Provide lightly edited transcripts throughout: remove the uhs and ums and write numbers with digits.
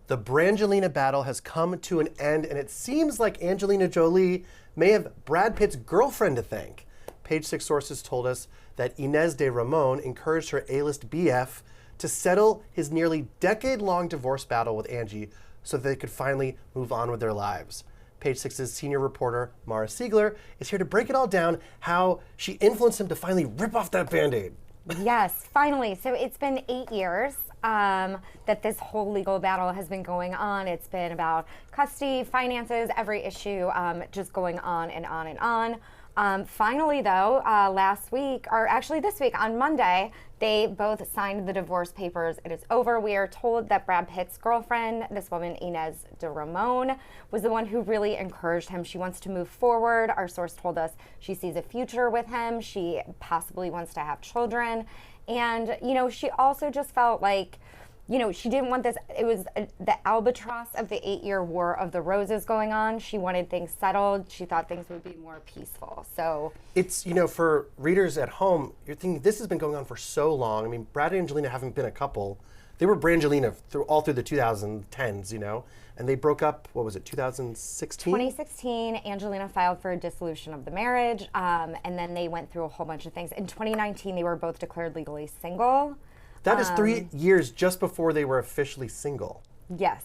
The Brangelina battle has come to an end, and it seems like Angelina Jolie may have Brad Pitt's girlfriend to thank. Page Six sources told us that Ines de Ramon encouraged her A-list BF to settle his nearly decade-long divorce battle with Angie so that they could finally move on with their lives. Page Six's senior reporter, Mara Siegler, is here to break it all down, how she influenced him to finally rip off that Band-Aid. Yes, finally. So it's been 8 years that this whole legal battle has been going on. It's been about custody, finances, every issue just going on and on and on. Finally, though, last week, or actually this week on Monday, they both signed the divorce papers. It is over. We are told that Brad Pitt's girlfriend, this woman, Ines de Ramon, was the one who really encouraged him. She wants to move forward. Our source told us she sees a future with him. She possibly wants to have children. And, you know, she also just felt like, you know, she didn't want this. It was the albatross of the 8-year war of the roses going on. She wanted things settled. She thought things would be more peaceful. So it's, you know, for readers at home, you're thinking this has been going on for so long. I mean, Brad and Angelina haven't been a couple. They were Brangelina all through the 2010s, you know, and they broke up, what was it, 2016? 2016, Angelina filed for a dissolution of the marriage, and then they went through a whole bunch of things. In 2019, they were both declared legally single. That is 3 years just before they were officially single. Yes.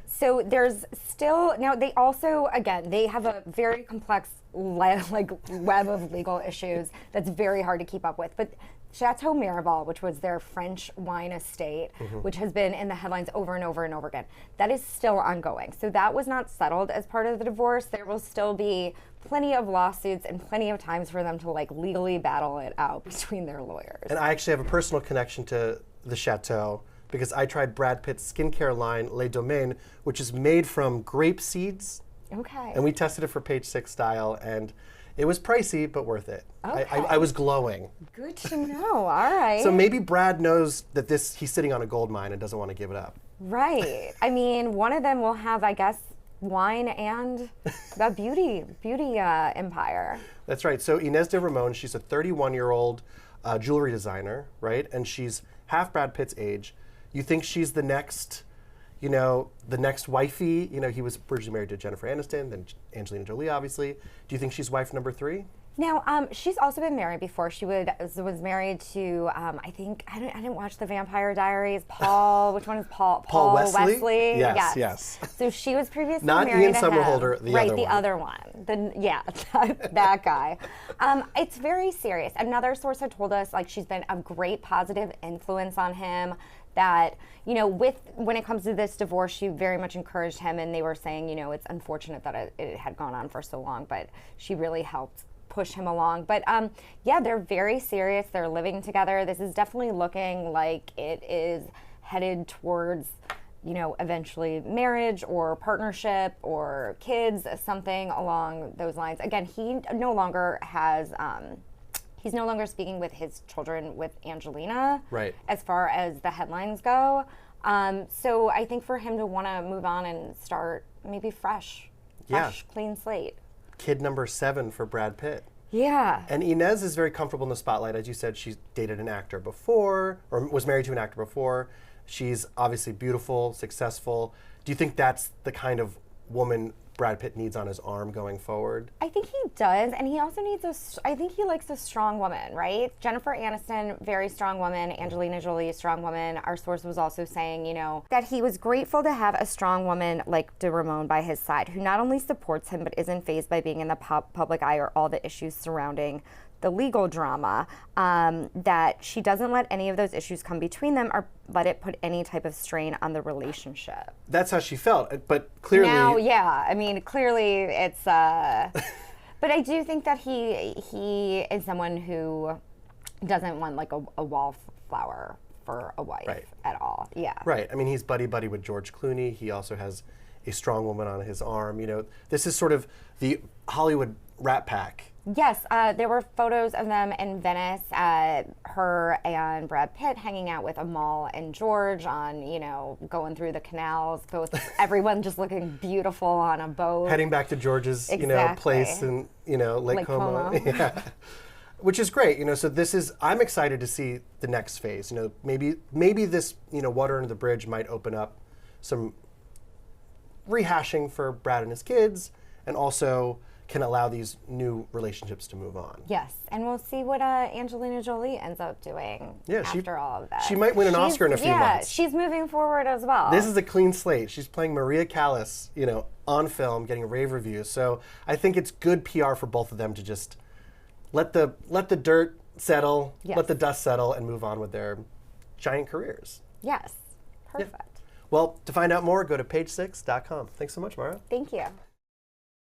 So there's still, now they also, again, they have a very complex web of legal issues that's very hard to keep up with. But Chateau Miraval, which was their French wine estate, which has been in the headlines over and over and over again, that is still ongoing. So that was not settled as part of the divorce. There will still be plenty of lawsuits and plenty of times for them to like legally battle it out between their lawyers. And I actually have a personal connection to the Chateau because I tried Brad Pitt's skincare line, Les Domaines, which is made from grape seeds. Okay. And we tested it for Page Six style, and it was pricey, but worth it. Okay. I was glowing. Good to know. All right. So maybe Brad knows that he's sitting on a gold mine and doesn't want to give it up. Right. I mean, one of them will have, I guess, wine and the beauty empire. That's right. So Ines de Ramon, she's a 31-year-old jewelry designer, right? And she's half Brad Pitt's age. You think she's the next, you know, the next wifey? You know, he was originally married to Jennifer Aniston, then Angelina Jolie, obviously. Do you think she's wife number 3? Now, she's also been married before. She was married to, I think, I didn't watch The Vampire Diaries. Paul, which one is Paul? Paul Wesley? Yes. Yes. So she was previously Not married Ian to Somerhalder, him. the right, other the one. other one. That guy. It's very serious. Another source had told us, like, she's been a great positive influence on him. That, you know, when it comes to this divorce, she very much encouraged him, and they were saying, you know, it's unfortunate that it had gone on for so long, but she really helped push him along. But yeah, they're very serious. They're living together. This is definitely looking like it is headed towards, you know, eventually marriage or partnership or kids, something along those lines. Again, he no longer has, he's no longer speaking with his children with Angelina, right, as far as the headlines go. So I think for him to want to move on and start maybe fresh, clean slate. Kid number 7 for Brad Pitt. Yeah. And Ines is very comfortable in the spotlight. As you said, she's dated an actor before, or was married to an actor before. She's obviously beautiful, successful. Do you think that's the kind of woman Brad Pitt needs on his arm going forward? I think he does, and he also needs I think he likes a strong woman, right? Jennifer Aniston, very strong woman. Angelina Jolie, strong woman. Our source was also saying, you know, that he was grateful to have a strong woman like de Ramon by his side, who not only supports him, but isn't fazed by being in the public eye or all the issues surrounding the legal drama, that she doesn't let any of those issues come between them or let it put any type of strain on the relationship. That's how she felt, but clearly... Now, yeah, I mean, clearly it's... but I do think that he is someone who doesn't want like a wallflower for a wife at all. Yeah. Right. I mean, he's buddy-buddy with George Clooney. He also has a strong woman on his arm. You know, this is sort of the Hollywood Rat Pack. Yes, there were photos of them in Venice, her and Brad Pitt hanging out with Amal and George on, you know, going through the canals, everyone just looking beautiful on a boat. Heading back to George's, you know, place in, you know, Lake Como. Yeah. Which is great, you know, so I'm excited to see the next phase. You know, maybe this, you know, water under the bridge might open up some rehashing for Brad and his kids, and also can allow these new relationships to move on. Yes, and we'll see what Angelina Jolie ends up doing after all of that. She might win an Oscar in a few months. Yeah, she's moving forward as well. This is a clean slate. She's playing Maria Callas, on film, getting rave reviews. So I think it's good PR for both of them to just let the dirt settle, let the dust settle, and move on with their giant careers. Yes, perfect. Yeah. Well, to find out more, go to page6.com. Thanks so much, Mara. Thank you.